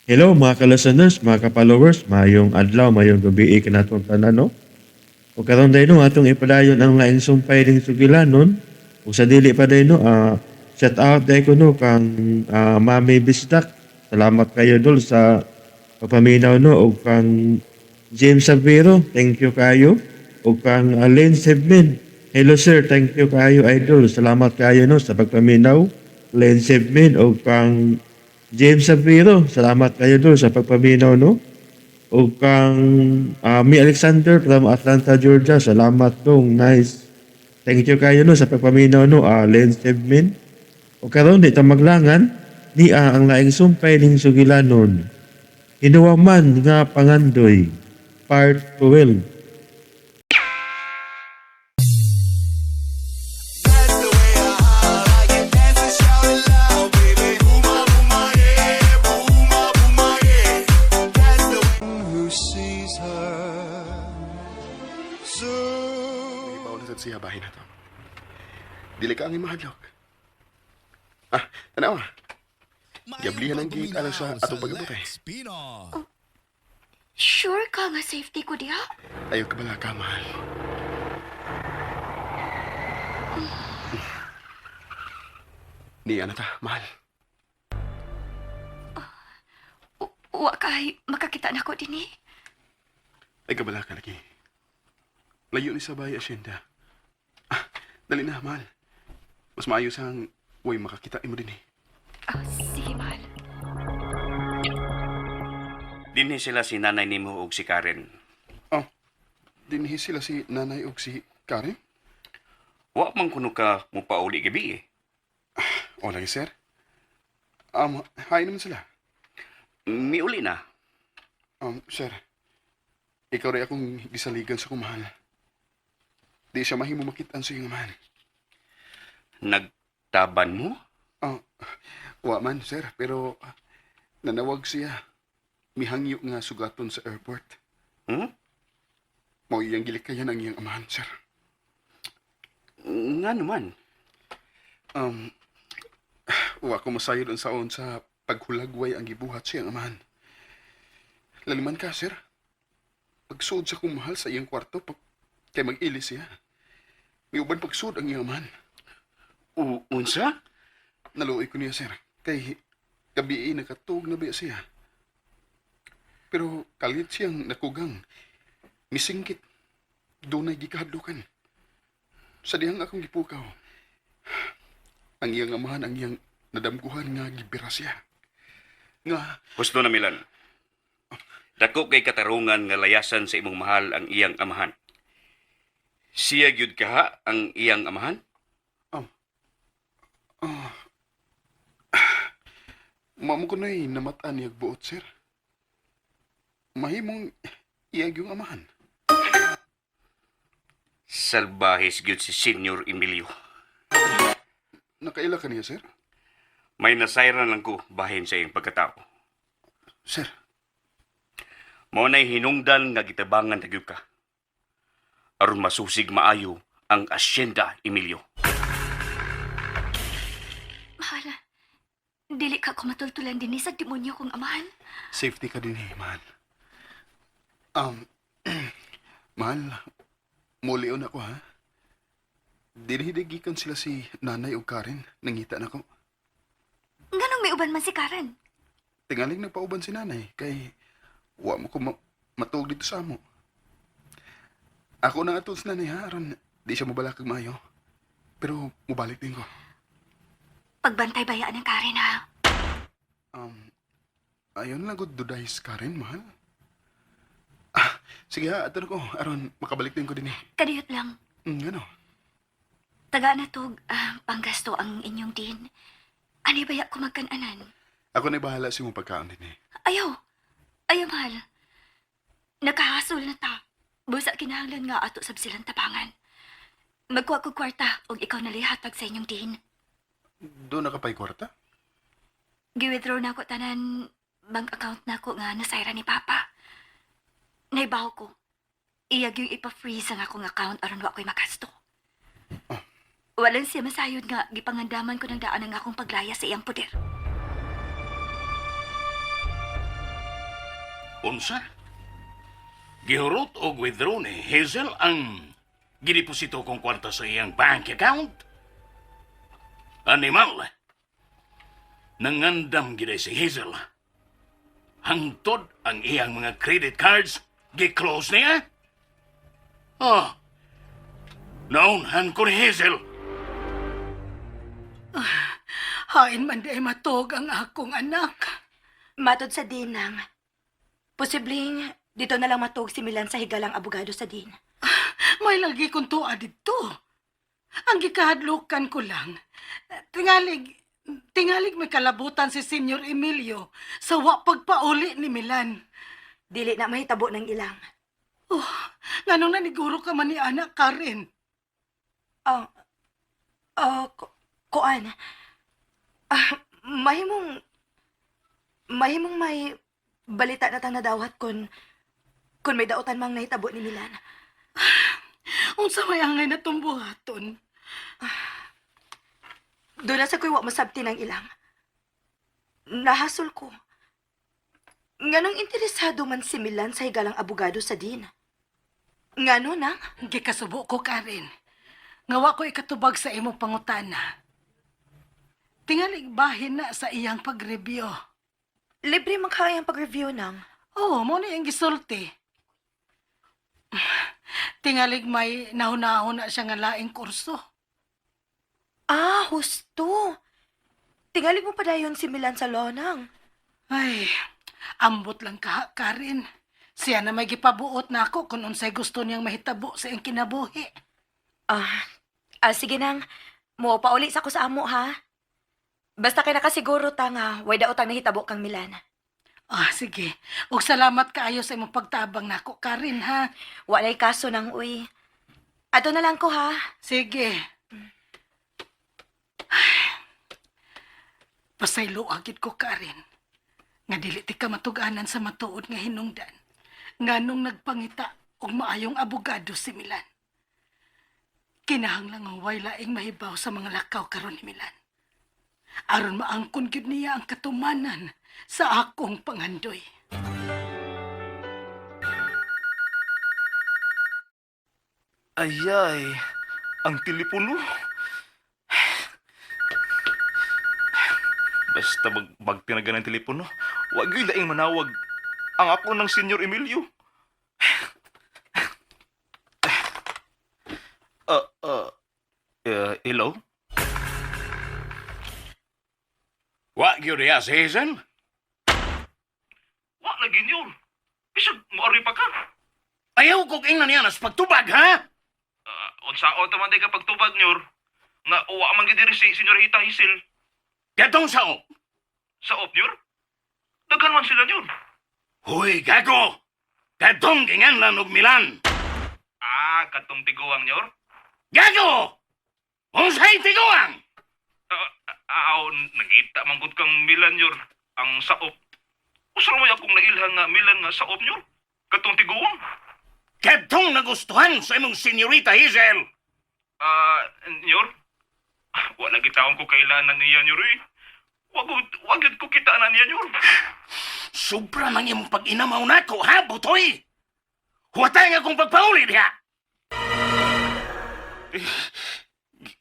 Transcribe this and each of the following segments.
Hello mga ka-listeners, mga ka-followers, mayong adlaw, mayong gabi kanatong tanan no. O karon dayno atong ipadayon ang laing sumpay ding sugilanon. Ug sa dili pa dayno shout out day ko no kang Mami Bisdak. Salamat kayo dol sa pagpaminaw no ug kang James Savero, thank you kayo. Ug kang Alin Sebmin. Hello sir, thank you kayo idol. Salamat kayo no sa pagpaminaw. Len Sebmin ug kang James Saviro, salamat kayo doon sa pagpaminaw, no? O kang Mi Alexander from Atlanta, Georgia, salamat dong, nice. Thank you kayo no sa pagpaminaw, no? Len Sebmin. O karon di ta maglangan, ni ang laing sumpay ning sugilanon. Hinuwaman nga pangandoy, part 12. That's the way I holler. I can dance and shout it loud, baby. Booma, booma, yeah. Booma, booma, yeah. That's the way. Who sees her so. Paulit siya bahay na to. Dili ka ang imahadlok. Tanawa. Gablihan ang gate alang sa atong pagabutay. Sure ka nga safety ko diha? Ayaw ka bala ka, mahal. Niya na ta, mahal. Wa kay makakita na ko dinhi. Ay ka bala ka lagi. Layo ni sa bahay asyenda. Dali na, mahal. Mas maayos ang way makakita mo din eh. Sige, mahal. Dinhi sila si nanay nimo ug si Karen. Dinhi sila si nanay ug si Karen? Wa man kuno ka mupauli gabi eh. O lagi, sir. Hi naman sila. Miuli na. Sir. Ikaw rin akong gisaligan sa kumahal. Di siya mahimo makitaan sa iyong amahan. Nagtaban mo? Wa man, sir. Pero nanawag siya. Mihangyo nga sugaton sa airport. Hmm? Mao iyang gilikayan ang iyang amahan, sir. Nga naman. Wa ko masayod ang saon sa paghulagway ang gibuhat siyang amahan. Laliman ka, sir. Pagsuod sa kumahal sa iyang kwarto, kay mag-ilis siya. May uban pagsuod ang iyang amahan. Unsa? Naluoy ko niya, sir. Kay gabi nakatug na biya siya. Pero kalit siyang nakugang. Misingkit. Doon ay gikahadlukan. Sa dihang akong gipukaw. Ang iyang amahan, ang iyang nadamguhan nga gibira siya. Nga, Gusto na Milan. Dako kay katarungan nga layasan sa imong mahal ang iyang amahan. Siya gyud kaha ang iyang amahan? mamo ko na'y namataan niyag buot, sir. Mahimong iyag yung amahan. Salbahis gyud si Senior Emilio. Nakaila ka niya, sir? May nasayran lang ko bahin sa iyang pagkatao. Sir, Mao nay hinungdan nga gitabangan tagyud ka. Aron masusig maayo ang asyenda, Emilio. Mahal, dili ka ko matultulan dinhi sa demonyo kong amahan. safety ka din eh, mahal. Mahal, mulion ako ha. Dinihidigikan sila si nanay o Karen. Nangita na ko. Nganong may uban man si Karen? Tingaling nagpauban si nanay kay wa mo ko matug dito sa amo. Ako na ato sa nanay ha, aron di siya mabalakag maayo. Pero mubalik din ko. Pagbantay bayaan ng Karen ha. Ayon lang gud duday si Karen, mahal. Sige ha, ato na ko, aron makabalik din ko din eh. Kadiyot lang. Ano? Taga na tog panggasto ang inyong din. Ani baya ko magkananan? Ako na bahala sa mong pagkaon din eh. Ayaw. Ayaw, mahal. Nakahasol na ta. Busa kinahanglan nga ato sab silang tabangan. Magkuha ko kwarta og ikaw na lihatag sa inyong din. Doon nakapay kwarta? Gi-withdraw na ko tanan bank account na ko nga nasayra ni Papa. Naibaw ko. Iyag yung ipa-freeze ang akong account aron wa ko'y makasto. Walang siya masayod nga gipangandaman ko ng daan ang akong paglaya sa iyang poder. Unsa? Gihurot o withdraw ni Hazel ang gideposito kong kwarta sa iyang bank account? Animal, nangandam gid si Hazel. Hangtod ang iyang mga credit cards gi-close niya? Oh, naunhan ko ni Hazel. Hain man di ay matog ang akong anak. Matod sa dinang. Posibleng dito na lang matug si Milan sa higalang abogado sa din. May lagi kong tuwa dito. Ang gikahadlukan ko lang. Tingalig may kalabutan si Senyor Emilio sa wa pagpauli ni Milan. Dili na mahitabo ng ilang. Oh, ngano na niguro ka man ni anak Karen? Kuan. Mahimong may balita na tang nadawat kun may dautan mang nahitabo ni Milan. Unsa may angay na tumbuhaton? Doon na sa kuy wa masabti ng ilang. Nahasol ko. Nganong interesado man si Milan sa higalang abogado sa din? Ngano nang? Gikasubo ko Karen. Ngawa ko ikatubag sa imong pangutana. Tingalig bahin na sa iyang pag-review. Libre man kayang pag-review nang. Oo, mo na yung gisulti. Tingalig may nahunahon na siya nga laing kurso. Husto. Tingalig mo pa dayon si Milan sa lonang. Ay, ambot lang ka, Karen. Siya na may gipabuot na ako kung unsay gusto niyang mahitabo sa iyang kinabuhi. Sige nang. Mo pauli sa ko sa amo, ha? Basta kay nakasiguro ta nga, way daotang nahitabo kang Milan. Sige. Ug salamat kaayo sa imong pagtabang nako, Karen, ha? Walay kaso nang uy. Ato na lang ko, ha? Sige. Pasaylo agit ko, Karen. Nga dili ti ka matuganan sa matuod nga hinungdan. Nganong nagpangita og maayong abogado si Milan. Kinahanglang ang way laing mahibaw sa mga lakaw karon ni Milan. Aron maangkon gyud niya ang katumanan sa akong pangandoy. Ayay, ang telepono. Basta magtinagan ng telepono, wag yung laing manawag ang apo ng Senyor Emilio. Hello? Wa gyud niya si Hazel? Wa lagi niyo. Bisag maari pa ka. Ayaw ko king niya nas pagtubag, ha? Unsaon taman di ka pagtubag niyo? Nga uwa man gid diri si Senyorita Hazel. Katong sao? Sa op niyo? Daghan man sila niyo. Huy, gago! Katong ginganlan og Milan! Katong tiguang niyo? Gago! Unsay tiguang? Nakita man gud kang Milan niyo ang saop. Usa mo akong nailhan nga Milan nga saop niyo? Katong tiguang? Katong nagustuhan sa imong Senyorita Hazel! Niyor? Wala gitaon ko kailanan niya, Niyor, eh. Wag ko kita na niya, Niyor. Sobra man imong pag-inamaw nako, ha, butoy? Huwatay nga kong pagpauli diha!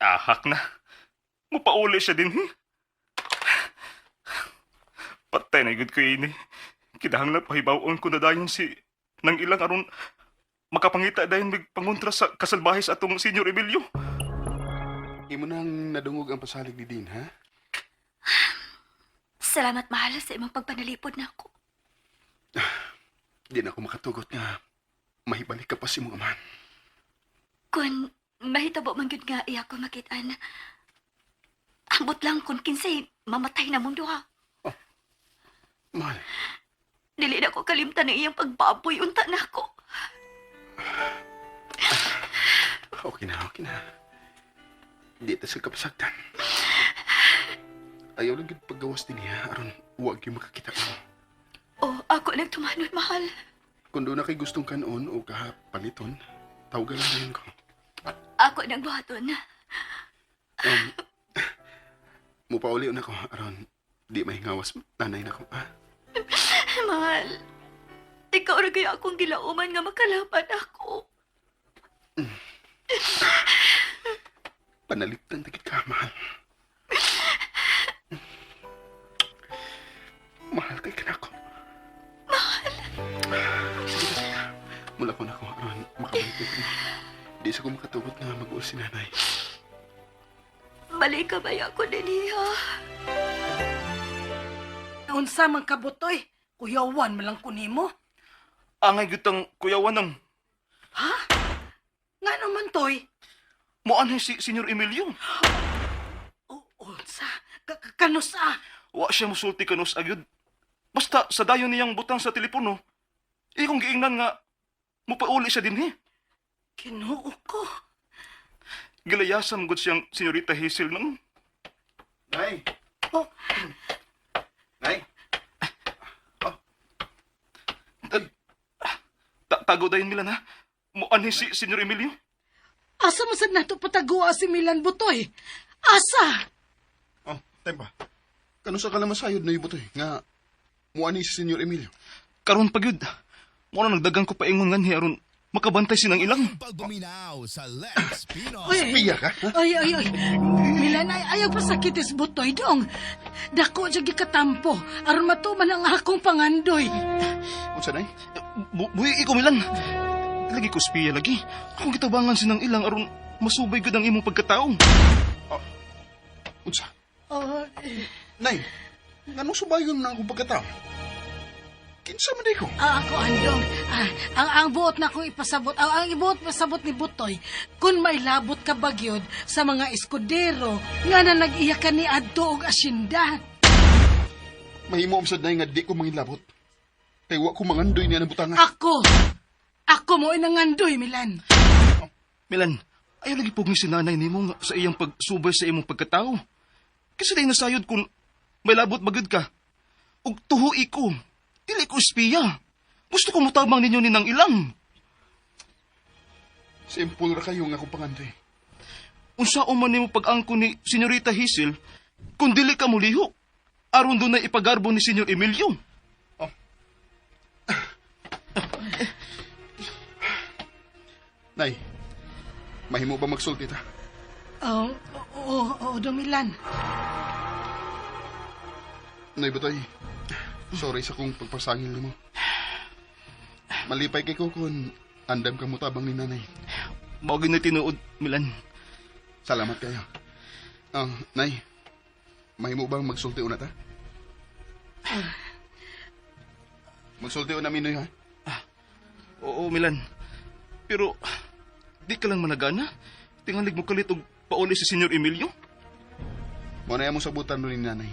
Ahak na. Mupauli siya din, Patay na gud ko ini. Kinahanglan pahibawon ko na dayon si nang ilang aron makapangita dayon mig pangontra sa kasalbahe sa atong Senyor Emilio. Imo nang nadungog ang pasalig ni Din, ha? Salamat mahal sa imong pagpanalipod na ako. Di na ako makatugot nga mahibalik ka pa si mong amahan. Kung mahitabo man gyud nga iya ko makitaan, ambot lang kung kinsay mamatay na mong duha. Mahal, Dili na ko kalimtan ng iyang pagbaboy unta na ako. okay na. Di ta sa kapasagdan. Ayaw lang yun paggawas din niya, aron huwag yung makakita mo. Ako nagtumanod, mahal. Kung doon na kay gustong kanon o kahapaliton, tawagan lang din ko. Ako nagbuhaton. Mupauli na ko, aron di mahingawas nanay na ko, ha? Mahal, ikaw ra kaya akong gilauman nga makalaban ako. Panaliptan na kita, mahal. Mahal kay ka na ako. Mahal? Sige. Mula ko na ako, aron, makabalik ko. Di sa ko makatugot na mag-uul si nanay. Balik ka ba ako din, ha? Unsa man kabutoy, kuyawan malang kunimo. Angay gutang kuyawan ng Ha? Nga naman toy? moanay si Senyor Emilio. Unsa? Kanusa? Wa siya musulti kanus agyud. Basta sa dayon niyang butang sa telepono, ikong giingnan nga mupauli siya dinhi. Kinuo ko. Gilayasan gud siyang Senyorita Hazel nang Nay! Oh, Nay! tago dayon nila na. Moanay si Senyor Emilio. asa mo sad nato patagua si Milan Butoy? Asa? Oh, tayo ba? Kano sa kalamasayod na ibutoy nga muani si Senyor Emilio? Karon pagyud. Mo na nagdagan ko paingon nganhi aron makabantay sinang ilang. Pagbuminaw sa Lex Pinoy. Oy, Piya ka, ha? Ay. Milan, ayaw pa sakitis Butoy dong. Dako siya gikatampo. Aron matuman ang akong pangandoy. Unsa, Nay? Buhi ko milan. Lagi ko spiya lagi. Akong gitabangan sinang ilang aron masubay gud ang imong pagkatao. Unsa? Oh, Nay, ngano subayon na akong pagkatao? Kinsa man ko? ako andong. Ang buot na akong ipasabot. Ang ibuot pasabot ni Butoy. Kung may labot ka bagyod sa mga eskodero nga na nag-iyakan ni Adto og asyenda. Mahimo sad Nay nga di ko mangilabot. Kay wa ko mangandoy niya ng butangan. Ako mo inangandoy, Milan. Milan, ayaw lagi pugni si nanay nimo nga sa iyang pagsubay sa imong pagkatao. Kasi day nasayod kung may labot bagid ka. Ug tuhui ko. Dili ko espiya. Gusto ko mutabang ninyo ni nang ilang. Simple ra kayo nga akong pangandoy. Unsa man nimo pag-angko ni Senyorita Hazel kung dili ka muliho. Aron doon na ipagarbo ni Senyor Emilio. Nay, mahimo ba magsulti ta? Oo, Milan. Nay Butoy, sorry sa kong pagpasangil mo. Malipay kay ko kung andam ka mutabang ni nanay. Mao gyud na tinuod, Milan. Salamat kayo. Nay, mahimo bang magsulti una ta? Magsulti una Minoy, ha? Oo, Milan. Pero di ka lang managana. Tingalig mo kalit og pauli si Senyor Emilio. Muna yan mo sabutan rin ni nanay.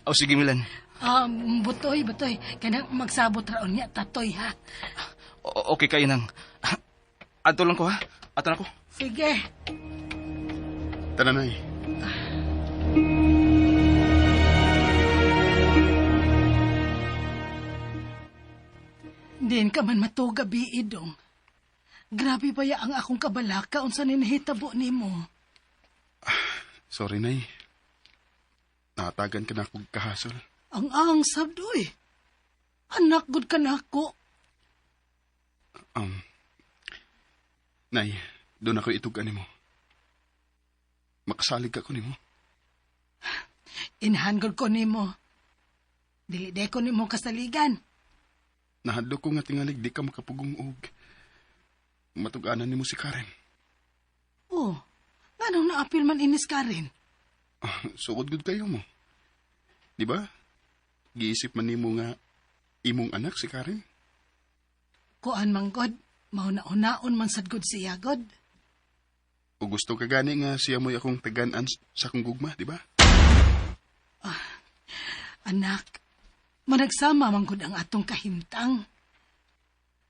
O sige, Milan. Butoy. Kanang magsabot raon niya, tatoy, ha? Okay kayo nang. Ato lang ko, ha? Ato na ko. Sige. Tara, Nay. Din ka man matuga biidong. Grabe ba ya ang akong kabalaka unsa ninahitabo nimo? Sorry, Nay. Nakatagan ka na akong kahasol. Ang sabdoy. Anak gud ka nako. Nay, doon ako itugan mo. Makasalig ka ko nimo. Inhangol ko nimo. Dili de ko nimo kasaligan. Nahadlo ko nga tingalig di ka makapugong og. Matuganan nimo si Karen. Oh, nganong naapil man inis ka rin? Sukod gud kayo mo. Di ba? Giisip man nimo nga imong anak si Karen. Kuan man god, mauna-unaon man sad gud siya god. O gusto ka gani nga siya mo'y akong tagan-an sa akong gugma, di ba? Anak, managsama man gud ang atong kahimtang.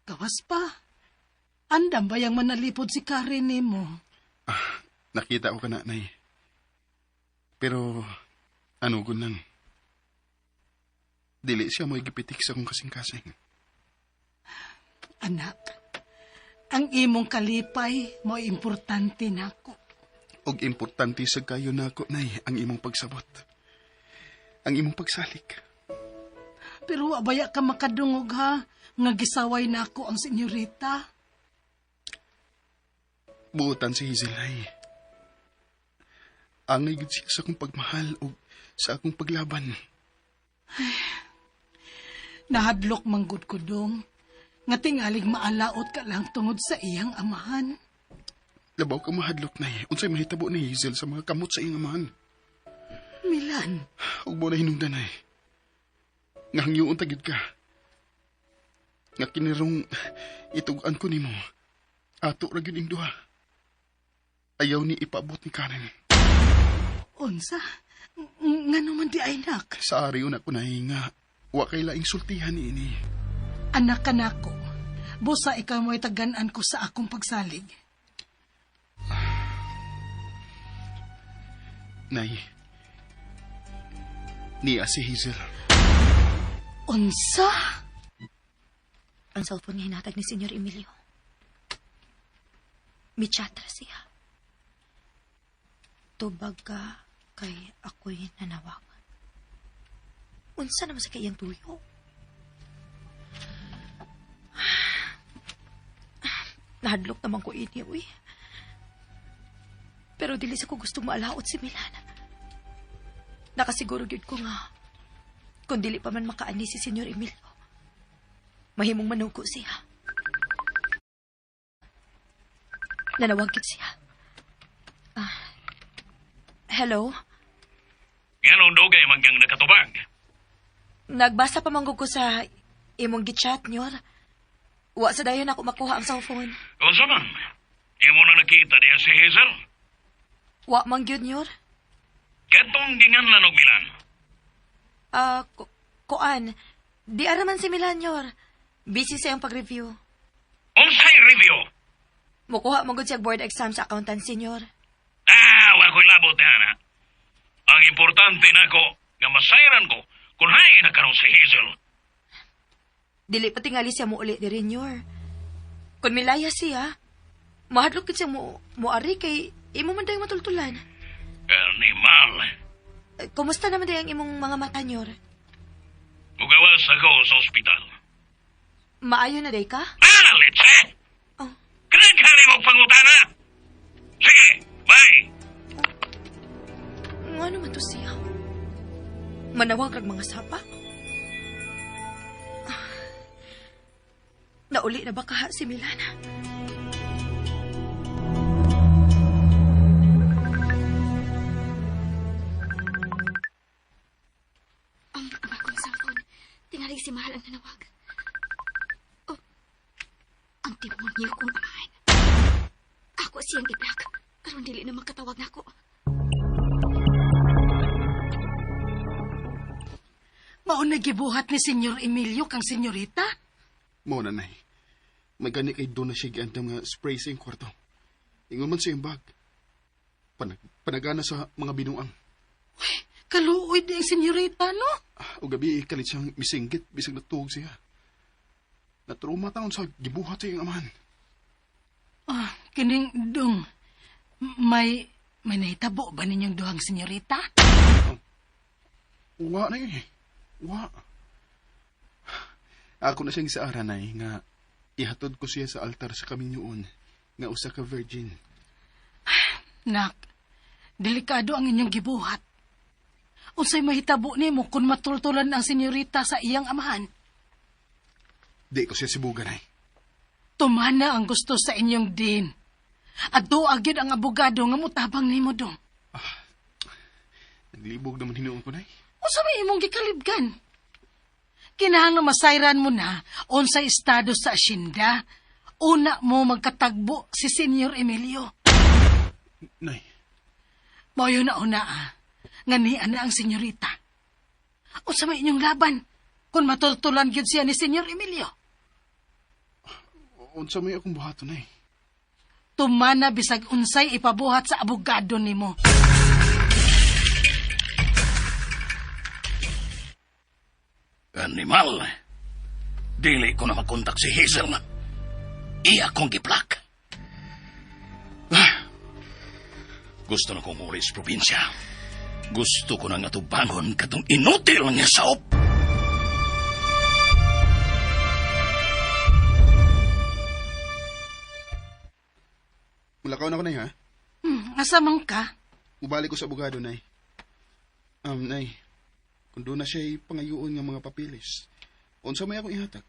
Gawas pa. Andam bayang manalipod si Karen nimo. Nakita ko ka na, Nay. Pero, ano gud nang? Dili siya mo'y gipitik sa akong kasing-kasing. Anak, ang imong kalipay mo importante nako. Og importante sa kayo na ako, Nay, ang imong pagsabot. Ang imong pagsalik. Pero abaya ka makadungog ha, nga gisaway na ako ang senyorita. Buotan si Hazel ay. Angay gid siya sa akong pagmahal o sa akong paglaban. Nahadlok manggod ko dong, nga tingalig maalaot ka lang tungod sa iyang amahan. Labaw ka mahadlok na unsay mahitabo ni Hazel sa mga kamot sa iyang amahan. Milan, Ug mo na hinungdan ay. Nga hangyoon tagid ka. Nga kinirong itugan ko nimo. Ato ra gyud ing duha. Ayaw ni ipabot ni kanan. unsa? Nga naman di ay nak. Sa ari una ko nahinga. Wa kay laing sultihan ni ini. Anak ka na ko. Busa ikaw mo'y taganaan ko sa akong pagsalig. Nay. Niya si Hazel. Unsa? Ang cellphone nga hinatag ni Senyor Emilio. Michat ra siya. Tubag ka kay ako'y nanawagan. Unsa naman sa kayang tuyo? Nahadlok naman ko ini, uy. Pero dili sa ko gusto maalaot si Milan. Nakasiguro gyud ko nga, kung dili pa man makaani si Senyor Emilio, mahimong manugo siya. Nanawag gyud siya. Hello? Ganong dogay manggang nakatubag. Nagbasa pa manggug ko sa imong gichat, Nyor. Wa sa dayon ako makuha ang cellphone. Unsa man? Imo na nakita diya si Hazel? Wa man gyud, Nyor. Katong ginganlan og Milan. Kuan. Di araman si Milan, Nyor. Busy sa iyang pag-review. Unsay review? Mukuha mo gud siya board exam sa accountancy, Nyor. Wa ko'y labot na. Ang importante nako nga masayran ko kung hay na karon si Hazel. Dili pa tingali siya mo uli diri, Nyor. Kung milaya siya, mahadlok gid siya moari kay imo man dayong matultulan. Animal. Kumusta naman dayang imong mga mata, Nyor? Mugawas ako sa ospital. Maayo na day ka? Litse! Oh. Kanang-kani mo pangutana! Sige, bye! Ano man to siya? Manawag kag mga sapa? Nauli na ba kaha si Milana? Ang akong cellphone. Tingalig si Mahal ang nanawag. Oh, ang demonyo kong amahan. Ako siyang i-block. Karon dili na magkatawag na ako. Mao nagibuhat ni Senyor Emilio kang senyorita? Mo na nay. May gani kay doon na siya giandam nga spray sa iyong kwarto. Ingon man sa iyong bag. Panagana sa mga binuang. Kaluoy di ang senyorita, no? O gabi kalit siyang misinggit bisag natuog siya. Natruma taon sa gibuhat sa iyong amahan. Kining dong, may nahitabo ba ninyong duhang senyorita? Wa na eh. Wa. Ako na siyang isaara na nga ihatod ko siya sa altar sa kaminyoon nga usa ka virgin. Nak, delikado ang inyong gibuhat. Unsay mahitabo nimo kung matultulan ang senyorita sa iyang amahan? Di ko siya sibugan ay. Tumana ang gusto sa inyong din. At doa gyud ang abogado nga mutabang nimo dong. Naglibog naman hinuon ko na eh. Unsa may imong gikalibgan? Kinahanglan masayran mo na unsay estado sa asyenda. Una mo magkatagbo si Senyor Emilio. Nay, Mayo na una nga niya na ang senyorita. Unsa may inyong laban kung matultulan gyud siya ni Senyor Emilio? unsa may akong buhaton nay? Tumana bisag unsay ipabuhat sa abogado nimo. Animal. Dili ko na makontak si Hazel. Iya kong giplak. Gusto na kong uli sa probinsya. Gusto ko na nga tubangon katong inutil nga saop. Mikaw na ko, Nay, ha? Asa man ka? Ubalik ko sa abogado, Nay. Nay, kung doon na siya'y pangayuon ng mga papilis, unsa may akong ihatag?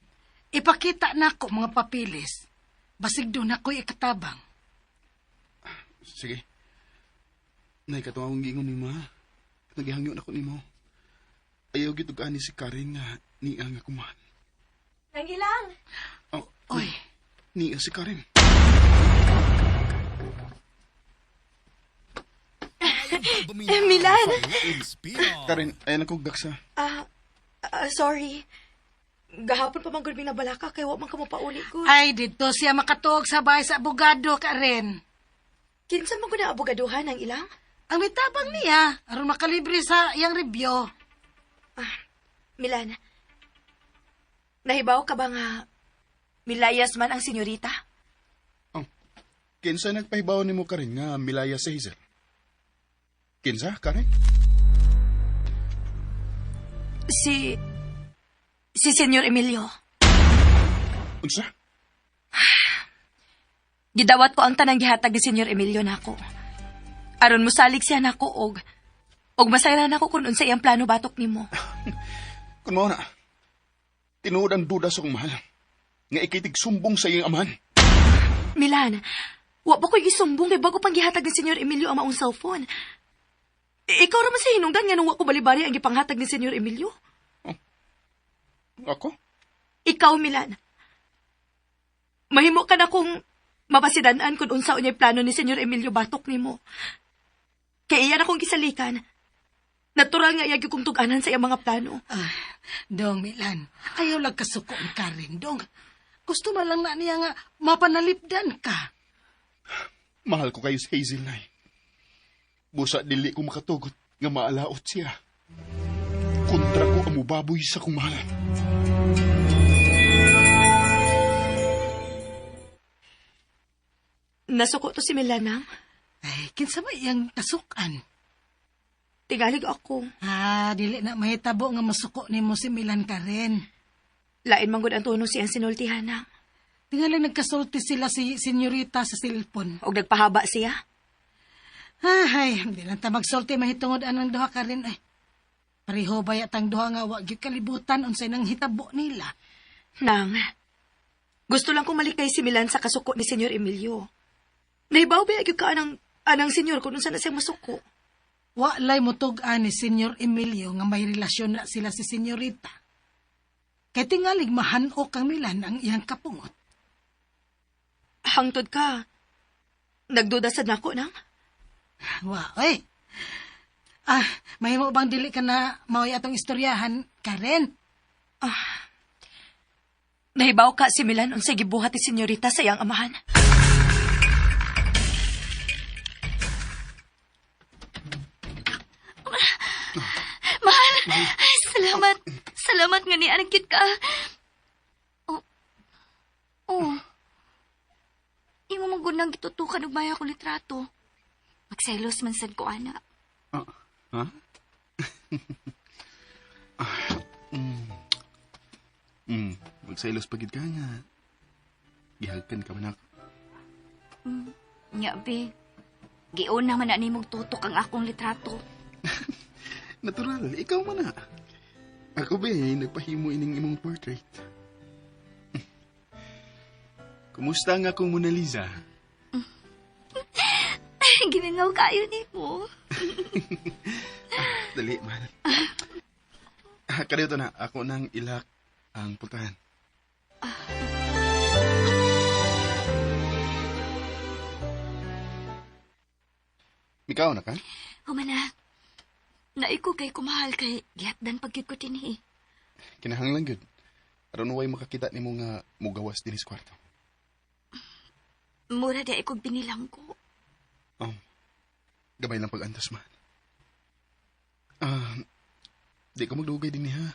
Ipakita na ako mga papilis. Basig doon ako'y ikatabang. Sige. Nay, katong akong giingon ni ma. Nagihangyo na ko ni mo. Ayaw gitugaan ni si Karen nga niya nga kumahan. Nang ilang! Oh, Oy, niya si Karen. Milan! Karen, ayan akong gaksa. Sorry. Gahapon pa man gud binabalaka kay wa man ka mo pauli gud. ay dito siya makatuog sa bahay sa abogado, Karen. Kinsa man gud na abogaduhan ang ilang? Ang mitabang niya, aron makalibre sa iyang review. Milan. Nahibaw ka ba nga milayas man ang senyorita? Kinsa nagpahibaw ni mo, Karen, nga milaya sa Hazel? Kinsa, Karen? Si Senyor Emilio. Unsa? Gidawat ko ang tanang gihatag ni Senyor Emilio nako. Aron mosalig siya nako og masayran nako kun unsa iyang plano batok nimo. Kung mo na, tinuod ang duda sa kong mahal. Nga ikitig sumbong sa iyong amahan. Milan, wa ba ko'y gisumbong kay bago pang gihatag ni Senyor Emilio ang maong cellphone. Ikaw ra man sa hinungdan nga nung wa ko balibari ang gipanghatag ni Senyor Emilio. Ako? Ikaw, Milan. Mahimo ka na kung mapasidanan kung unsa unya'y plano ni Senyor Emilio batok nimo. Kaya iyan akong gisalikan. Natural nga iyagi kong tuganan sa iyang mga plano. Dong, Milan, ayaw lang kasuko ni Karen, dong. Gusto man lang na niya nga mapanalipdan ka. Mahal ko kayo sa Hazel, Nay. Busa dili ko makatugot nga maalaot siya. Kontra ko ang mubaboy sa kong mahal. Nasuko to si Milanang. Ay, kinsa ba iyang kasukan? Tigalig ako. Dili na mahitabo nga masuko ni mo si Milan Karen. Lain manggod ang tunong siyang sinultihanang. Tingali nagkasulti sila si senyorita sa silpon. Og nagpahaba siya. Ay, hindi lang ta magsulti mahitungod anang duha Karen ay. Pareho ba yatang duha nga wag gyud kalibutan unsay nang hitabo nila. Nang, gusto lang kong malikay si Milan sa kasuko ni Senyor Emilio. Nahibaw ba yung ka anang senyor kung saan na siya masuko? Walay mutug-an ni Senyor Emilio nga may relasyon na sila si senyorita. Kay tingalig mahanok ang Milan ang iyang kapungot. Hangtod ka. Nagduda sad nako nang? Wa, oy. Mahimo bang dili ka na maoy atong istoryahan, Karen? Nahibaw ka si Milan unsay gibuhat ni senyorita sa iyang amahan. Mahal, salamat. Salamat nga ni anagkit ka. Oh. Imo magunang gitutukan og maya ko litrato. Magselos man sad ko ana. Ha? Magsailos pagid ka nga. Gihagkan ka man ako. Nya be. Giuna man na nimog tutok ang akong litrato. Natural, ikaw man na. Ako ba nagpahimo ining imong portrait? Kumusta nga akong Mona Lisa? Ginangaw kayo ni mo. Dali, man. Kadito na, ako nang ilak ang putahan. Mikaw na ka? Humana. Naiko kay kumahal kay gihatdan pagyud ko dinhi. Kinahanglan gyud. Aron way makakita nimo nga mugawas dinhi sa kwarto. Mura di ikog binilang ko. Gamay lang pag-antas man. Di ka magdugay din ha.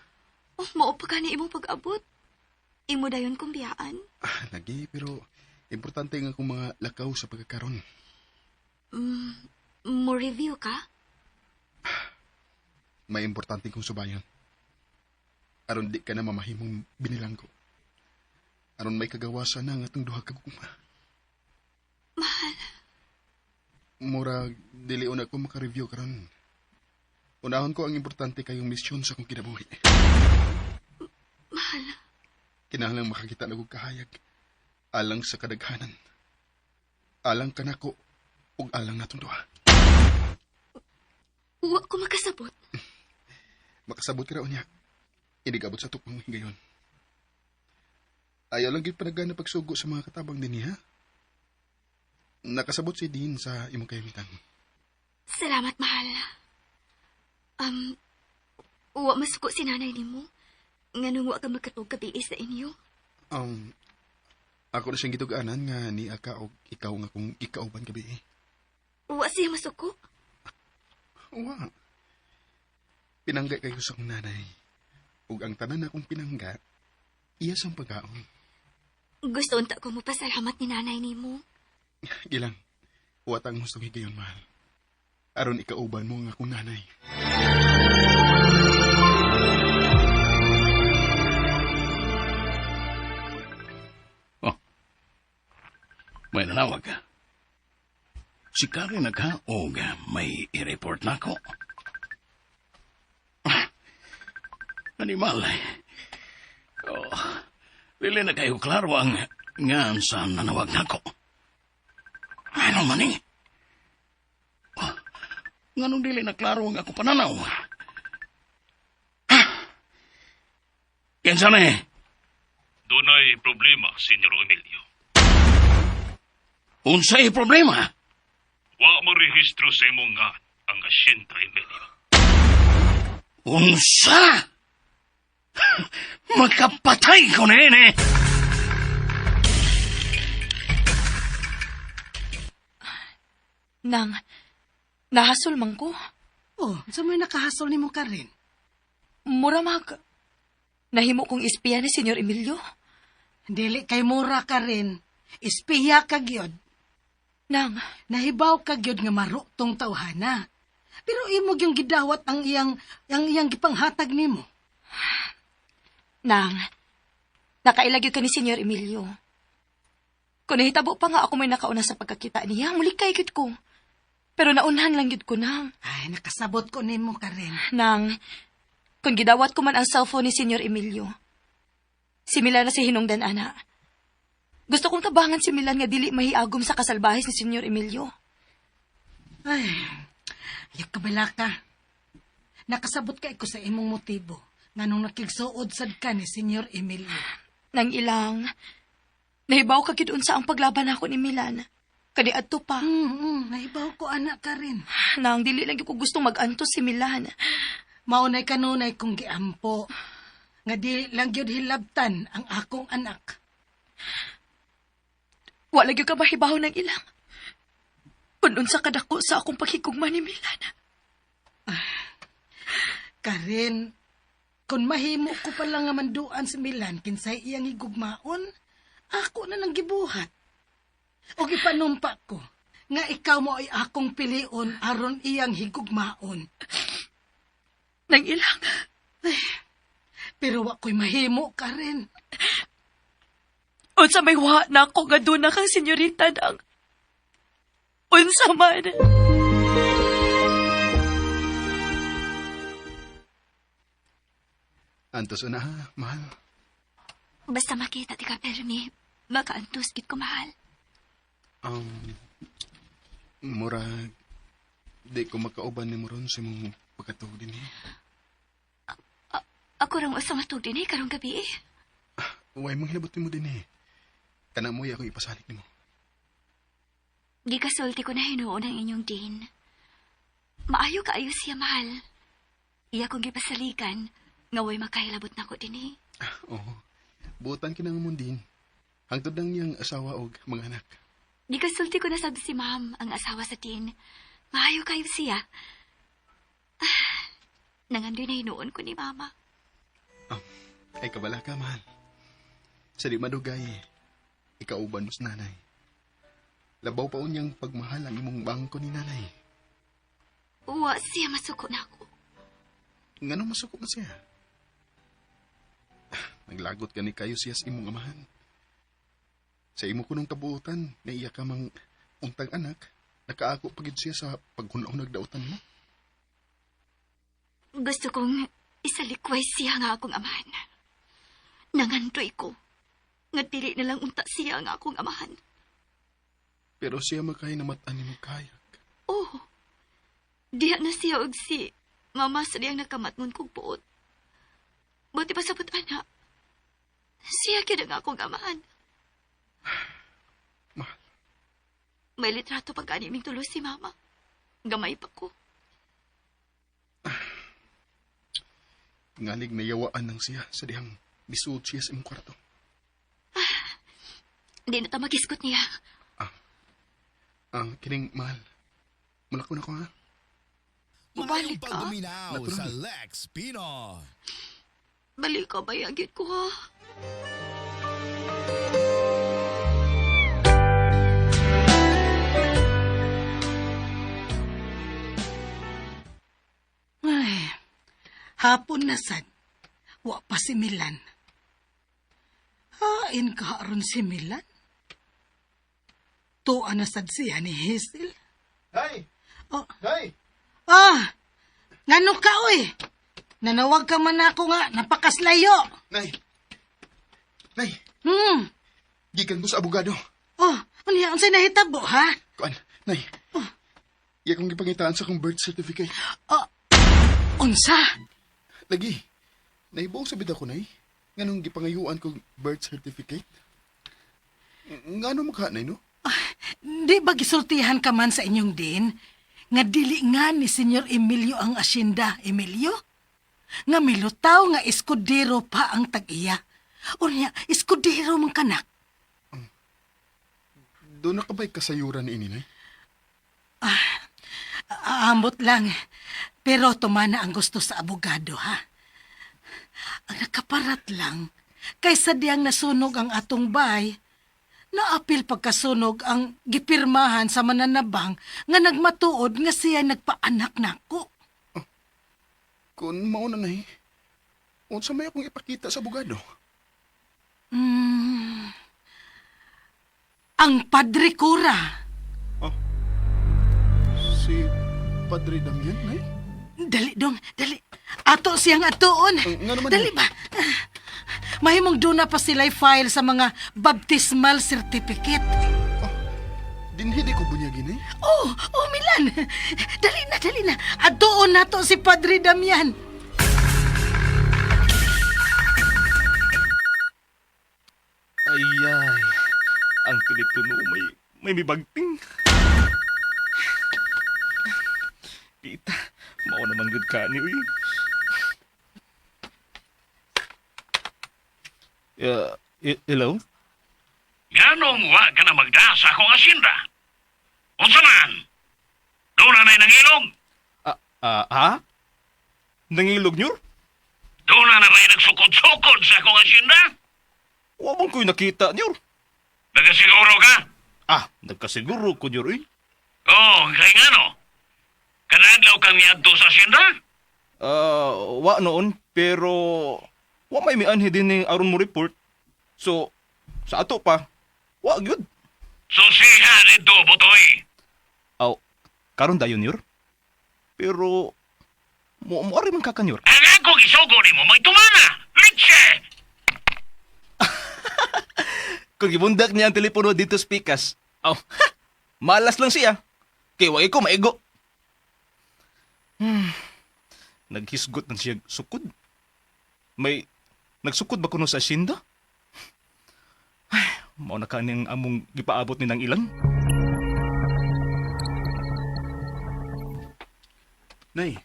Mao pa kani imong pag-abot. Imo dayon kong biyaan. Lagi, pero importante nga kung mga lakaw sa pagkakaroon. Mo review ka? May importante kong subayon. Aron di ka na mamahimong binilang ko. Aron may kagawasan na nga itong duha kaguma. Mahal, Mura, dili una ko makareview karon. Unahon ko ang importante kayong misyon sa akong kinabuhi. Mahal, Kinahanglang makakita na kong kahayag. Alang sa kadaghanan. Alang ka nako ug alang natong duha. wa ko makasabot. Makasabot ka raw niya. Inigabot sa tukong higayon. Ayaw lang gyud panagana pagsugo sa mga katabang din niya. Nakasabot si Dean sa imong kayamitan. Salamat, mahal. Wa masuko si nanay nimo. Nganong wa ka magkatog gabi sa inyo. Ako na siyang gituganan nga ni Aka og ikaw nga kung ikauban gabi. Wa siya masuko. Wa. Pinangga kayo sa akong nanay. Ug ang tanan akong pinangga, iya sang pagkaon. Gusto unta ko mo pasalamat ni nanay nimo. Gilang, watang gusto higayon, mahal. Aron ikauban mo nga akong nanay. May nanawag ka. Si Karen nagkaog, may i-report na ako. Animal. Dili na kayo klaro ang nga saan nanawag na ako. Ano man eh? Nga nung dili na klaro ang ako pananaw. Kensa na eh? Dunay problema, Senyor Emilio. Unsay problema? Wa marehistro sa imong nga ang asyenta, Emilio. Unsa? Magkapatay ko na yun eh. Nang, nahasol man ko. Oh, sa may nakahasol ni mo ka rin. Muramag. Nahimo kong espiya ni Senyor Emilio. Dili kay mura ka rin. Espiya ka gyud. Nang, Nahibaw ka gyud nga marutong tawhana. Pero imo yung gidawat ang iyang gipanghatag nimo. nang, nakailagyo ka ni Senyor Emilio. Kung nahitabo pa nga ako may nakauna sa pagkakita niya, muli kay gyud ko. Pero naunahan lang gyud ko nang. Ay, nakasabot ko nimo ka rin. Nang, kung gidawat ko man ang cellphone ni Senyor Emilio, si Milan na si hinungdan ana. Gusto kong tabangan si Milan nga dili mahiagom sa kasalbahis ni Senyor Emilio. Ay, ayak kabala ka. Nakasabot ka ko sa imong motibo. Nganong nakigsuod sad ka ni Senyor Emilio. Nang ilang, nahibaw ka gid unsa ang paglaban ako ni Milan. Kadi adto pa. Nahibaw ko anak ka rin. Nang dili lang gyud ko gustong mag-antos si Milan. Maunay kanunay kong giampo. Nga di lang gyud hilabtan ang akong anak. Wala gyud ka mahibaw ng ilang. Kung unsa kadako sa akong paghigugma ni Milan. Karin, kung mahimo ko pala nga manduan si Milan kinsay iyang higugmaon, ako na nang gibuhat. O gipanumpa ko, nga ikaw mo ay akong pilion aron iyang higugmaon. Nang ilang. Pero wako'y mahimo, Karin. Unsa may wa na ako nga doon na kang senyorita nang. Unsa man. Antos una ha, mahal. Basta makita ti ka permi, makaantos gid ko, mahal. Mura, di ko makauban ni mo ron sa mong pagkatuog din eh. Ako rang usa matug din karong gabi eh. Huwag mong hilabot mo din eh. Kana mo ako ipasanik ni mo. Di kasulti ko na hinuon ang inyong din. Maayo kaayo siya, mahal. Iya kong gipasalikan, nga way makahilabot na ko din eh. Oo. Buotan kinang mundin. Hangtod lang niyang asawa o mga anak. Di kasulti ko na sabi si ma'am, ang asawa sa tin. Maayo kayo siya. Nangandoy na hinuon ko ni mama. Ay kabala ka, mahal. Sa di madugay, ikauban mo sa nanay. Labaw pa unyang pagmahal ang imong bangko ni nanay. Uwa siya masuko na ako. Nga nung masuko ka siya? Naglagot ka ni kayo siya sa imong amahan. Sa imo kunong kabuutan, naiya ka mang untang anak, nakaako pagid siya sa paghunahunag dautan mo. Gusto kong isalikway siya nga akong amahan. Nangandoy ko. Nga dili na lang unta siya nga akong amahan. Pero siya makahay na matan ni magkayag. Oh, diha na siya og si mama sa diyang nakamatngon kong puot. Buti pa sabot anak. Siya gyud ang akong amahan. Mahal. May litrato pag animing tulo si mama. Gamay pa ko. Ngalig nayawaan ng siya sa dihang bisuod siya sa imong kwarto. Di na ta magiskot niya. Ang kining mahal. Mula ko na ko ha. Mabalik ka? Pagduminaw sa Lex Pinoy. Balik ka ba yagit ko ha? Ay, hapon na sad. Wa pa si Milan. Hain ka aron si Milan? Tuwa na sad siya ni Hazel. Day! Oh, Day! ngano ka oy? Nanawag ka man ako nga, napakaslayo. Nay! Nay! Hmm. Gikan mo sa abogado. Oh, unya unsay nahitabo ha? Kuan, Nay. Iya kong gipangitaan sa kong birth certificate. Oh, unsa? Lagi. Naibuong sabid ako, Nay. Nganong gipangayuan kong birth certificate? Ngano magha, Nay, no? Di ba gisultihan ka man sa inyong din? Nga dili nga ni Senyor Emilio ang asyenda, Emilio? Nga milutaw nga eskodero pa ang tag-iya. Unya, eskodero man kanak. Doon na ka ba'y kasayuran ni ini, Nay? Aambot lang. Pero tumana ang gusto sa abogado, ha? Ang nakaparat lang, kaysa diyang nasunog ang atong bay, naapil pagkasunog ang gipirmahan sa mananabang nga nagmatuod nga siya nagpaanak nako. Kung mauna, Nay, unsa may akong ipakita sa abogado? Ang Padre Cura. Si Padre Damian, Nay? Dali dong, dali. Ato siyang atoon. Nga naman, Dali Nay. ba? Mahimong doon na pa sila'y file sa mga baptismal certificate. Dinhidi ko bunyagin, Nay? Oh, Milan. Dali na. Atoon na to si Padre Damian. Ayay, ang telepono may mibagting. Kita, mao naman good ka ni uy. Hello? Nganong wa ka na magdasa akong asyenda? Unsa man? Doon na na'y nangilog? Ha? Nangilog nyo? Doon na na'y nagsukod-sukod sa akong asyenda? Wabang ko'y nakita nyo. Nagasiguro ka? Nagkasiguro ko nyo uy. Oo, kaya nga no. Kadadlaw kang niadto sa asyenda? Wa noon, pero wa may mianhi din ni aron mo report. So, sa ato pa, wa gyud. So siya dito, Butoy. Karon dayon yor. Pero mo ari man kakanyor. Ang ako gisugo ni mo, may tumana. Litse! Kung gibundak niya ang telepono dito sa pikas. Malas lang siya. Kay wa ko maigo. Naghisgot na siya sukod. May nagsukod ba kuno sa asyenda? Mao na kaning among gipaabot ni nang ilan. Nay,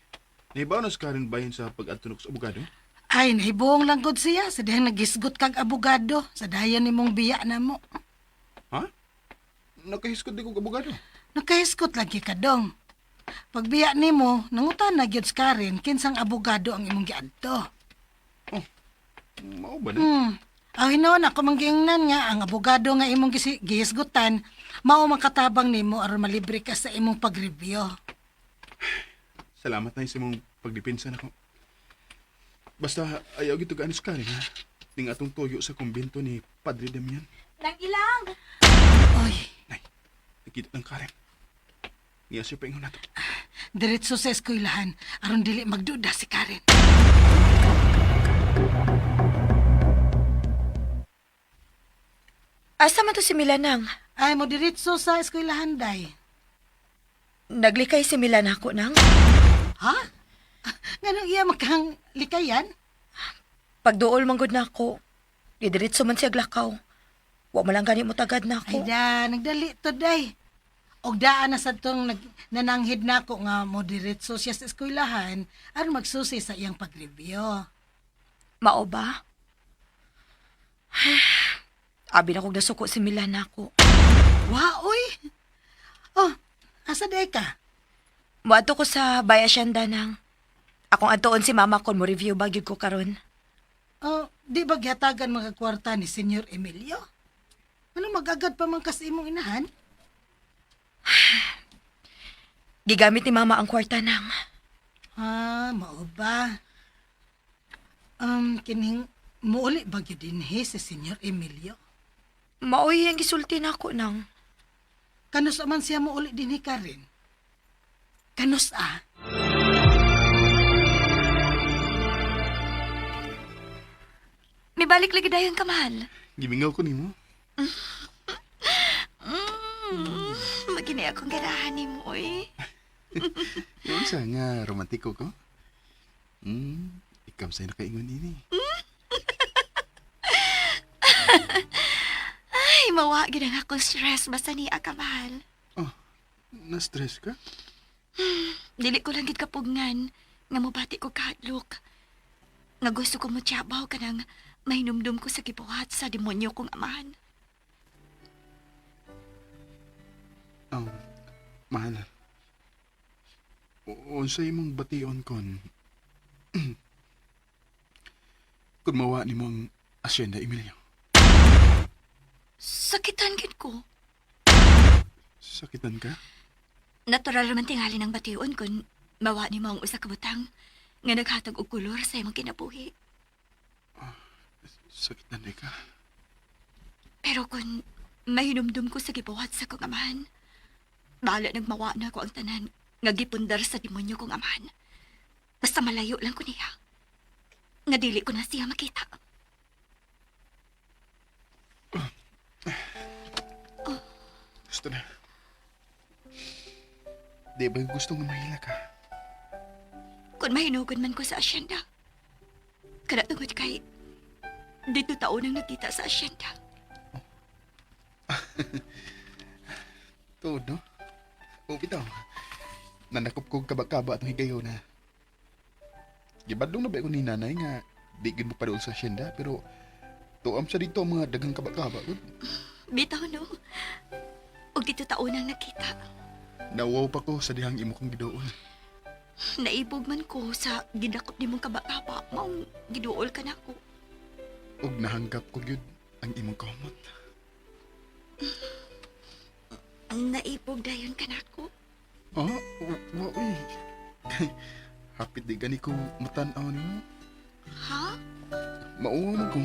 nahibaw na sa karin bahin sa pag-adtunog sa abogado? Ay, nahibuong lang gud siya. Sa dihang nagisgot kag abogado. Sa dayan ni mong biya na mo. Ha? Nakahiskod di ko abogado. Nakahiskot lagi ka dong. Pag biya ni mo, nangutan na gyud sa karin, kinsang abogado ang imong giadto. Mao ba na? Hinon, ako manggingnan nga, ang abogado nga imong gihisgutan, mao makatabang nimo aron malibre ka sa imong pag-review. Salamat na sa mong pagdepensa na ko. Basta ayaw gito gaano sa karin, ha? Ning atong toyo sa kumbento ni Padre Damian. Nang ilang! Oy, Nay, nakita ng karin. Niya siya paingon nato. Diretso sa eskwelahan aron dili magduda si Karen. Asa man to si Milanang? Ay mo diretso sa eskwelahan day. Naglikay si Milan ako nang. Ha? Nganong iya makang likayan? Pagduol manggod na ako. Didiritso man siya glakaw. Wa man lang gani mo tagad na Ay ako. da, nagdali to day. Og daan na sa tong nananghid na ko nga mo diretso siya sa eskwelahan aron magsusi sa iyang pag-review. Mao ba? Abi na kong nasuko si Milan ako. Wa, oy! Oh, asa day ka? Muadto ko sa Bayasyanda nang. Akong adtoon si mama kon mo review bagyod ko karon. Oh, di ba gihatagan mga kwarta ni Senyor Emilio? Ano magagad pa man kasi imong inahan? Gigamit ni mama ang kwarta nang. Ah, mao ba? Kining muuli ba gyud dinhi si Senyor Emilio? Maoy ang gisulti na ako nang. Kanus man siya muuli dinhi Karen? Kanus ah? May balik lagi dayon ka, mahal. Gimingaw ko nimo. Magini akong ganahan ni mo, eh. Yun sa nga romantiko ko. Ikaw sa'yo nakaingon ini. Ay, mawa, ginang akong stress basta niya ka, mahal. Oh, na-stress ka? Dili ko lang gid kapugngan nga mobati ko kahadlok. Nga gusto ko mo tiyabaw ka nang mahinumdum ko sa gibuhat sa demonyo kong amahan. Mahal. Unsa imong bation kon? Kung mawa ni mong asyenda, Emilio. Sakitan gid ko. Sakitan ka? Natural naman tingali ng bation kung mawa ni mo ang usa ka butang nga naghatag og kulor sa imong kinabuhi. Sakitan di ka? Pero kung mahinumdum ko sa gibuhat sa kong amahan, bahala nagmawa na ko ang tanan nga gipundar sa demonyo kong amahan. Basta malayo lang ko niya. Nga dili ko na siya makita. Gusto na. Di ba gusto nga mahila ka? Kung mahinugon man ko sa asyenda, kada tungod kay dito taon ang nakita sa asyenda. Tuod, no? O, bitaw. Nanakop kong kabakaba at higayo na. Gibadlong na ba ko ni nanay nga di gid mo pa doon sa asyenda, pero tuam sa dito ang mga dagang kabakaba. Bitaw no, og dito taon ang nakita. Nawaw pa ko sa dihang imo kong gidoon. Naibog man ko sa gidakop ni mong kabakaba, maong giduol ka na ko. Ug nahanggap ko gyud ang imong kamot. Naibog dayon ka na ko. Ah, uy. Hapit di gani ko matan-aw nimo. Ha? Mauwa mo ko.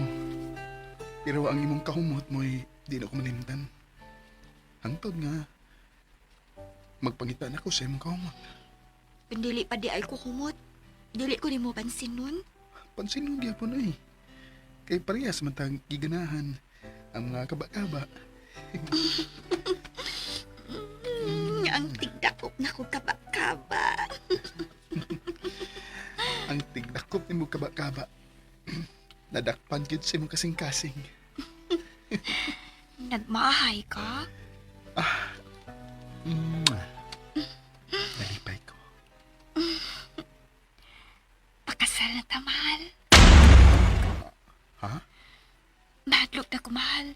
Pero ang imong kahumot mo'y di na ko malimtan. Hangtod nga, magpangitan ako sa imong kahumot. Kung dili pa di ay ko humot, dili ko ni mo pansin nun. Pansin mo di po na eh. Kay parehas matang giganahan ang mga kaba-kaba. Ang tigdakop na ko kaba-kaba. Ang tigdakop ni mo kaba-kaba. Nadakpan gyud sa imong kasing-kasing. Nagmahay ka? Nalipay ko. Pakasal na ta, mahal. Ha? Mahadlok na ko, mahal.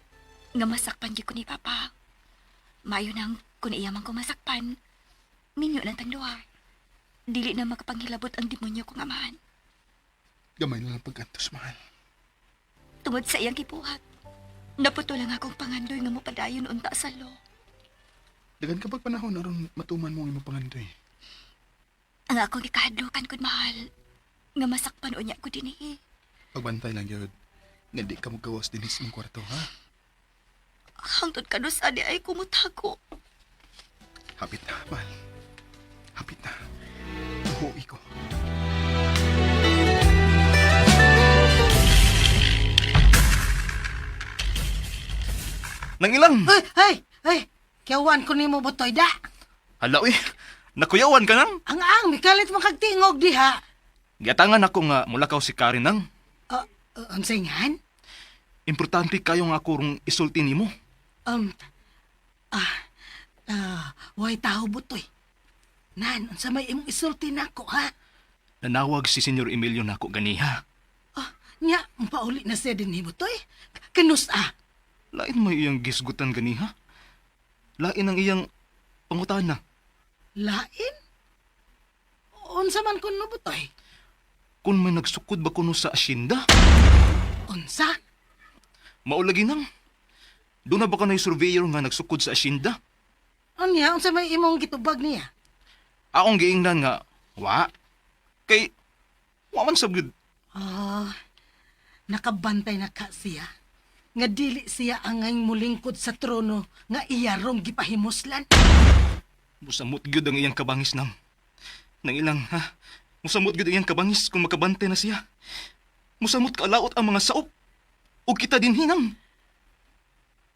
Nga masakpan di ko ni Papa. Mayo nang kung iyaman ko masakpan. Minyo na tangluwa. Dili na makapanghilabot ang demonyo kong amahan. Gamay na lang pag-antos, mahal. Tungod sa iyang kibuhat, naputo lang akong pangandoy nga mo padayon unta sa lo. Dagan kapag panahon aron matuman mo ang imong pangandoy. Ang akong ikahadlukan kun mahal, nga masakpan unya ko dinhi. Pagbantay lang yun. Nga di ka magawas din sa imong kwarto, ha? Hangtod kanos adi ay kumutago. Hapit na, mahal. hapit na. Tuhui ko. Nang ilang. Ay, kiyawan ko nimo butoy da. Hala, uy. Nakuyawan ka nang. Ang mikalit mo kagtingog diha. Giatangan ako nga mulakaw si Karen nang. Unsay ngan? Importante kayo nga ako rong isulti nimo. Way tao butoy. Nan, unsa may imong isulti nako ha? Nanawag si Senyor Emilio nako ganiha. Nya, pauli na siya din ni butoy. Kanus Lain may iyang gisgutan ganiha. Lain ang iyang pangutana. Lain? Unsa man kuno butoy? Kung may nagsukod ba kuno sa asyenda, Unsa? maulagi nang. Doon na ba ka na surveyor nga nagsukod sa asyenda? Unya, unsa may imong gitubag niya? Akong giingnan nga, wa. Kay, wa man sabgid. Nakabantay na ka siya. Nga dili siya ang ngayon mulingkod sa trono nga iya rong gipahimuslan. Musamot gyud ang iyang kabangis nang. Nang ilang, ha? Musamot gyud ang iyang kabangis kung makabantay na siya. Musamot kalaot ang mga saop. O kita din hinang.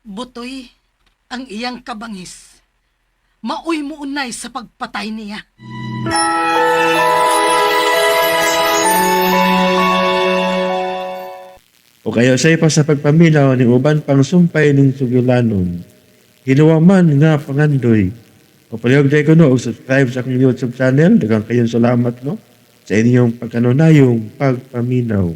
Butoy, ang iyang kabangis. Maoy mo unay sa pagpatay niya. O kayo sa ipa sa pagpaminaw ni uban pang sumpay ning sugilanon. Hinuwaman nga pangandoy. O palihog dyan ko no, o subscribe sa aking YouTube channel. Dagang kayong salamat no sa inyong pagkanunayong pagpaminaw.